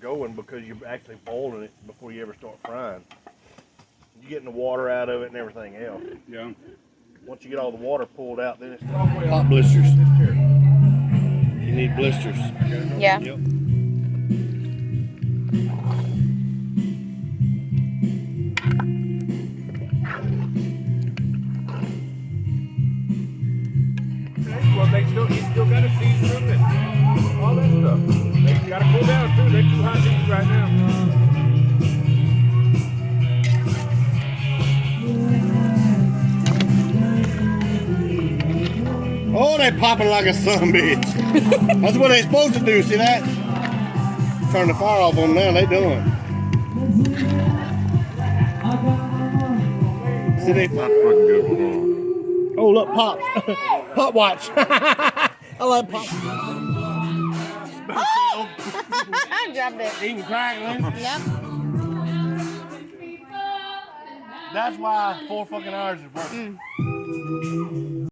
going because you're actually boiling it before you ever start frying. You're getting the water out of it and everything else. Yeah. Once you get all the water pulled out, then it's Pop blisters. You need blisters. Yeah. Yep. Well, you still got to season them and all that stuff. They got to cool down too. They're too hot to eat right now. Oh, they popping like a son bitch. That's what they supposed to do. See that? Turn the fire off on them now. They doing. See they fucking good. Oh look, pops. Pop watch. I like pop. I dropped it. Eating cracklins. Yep. That's why 4 fucking hours is working.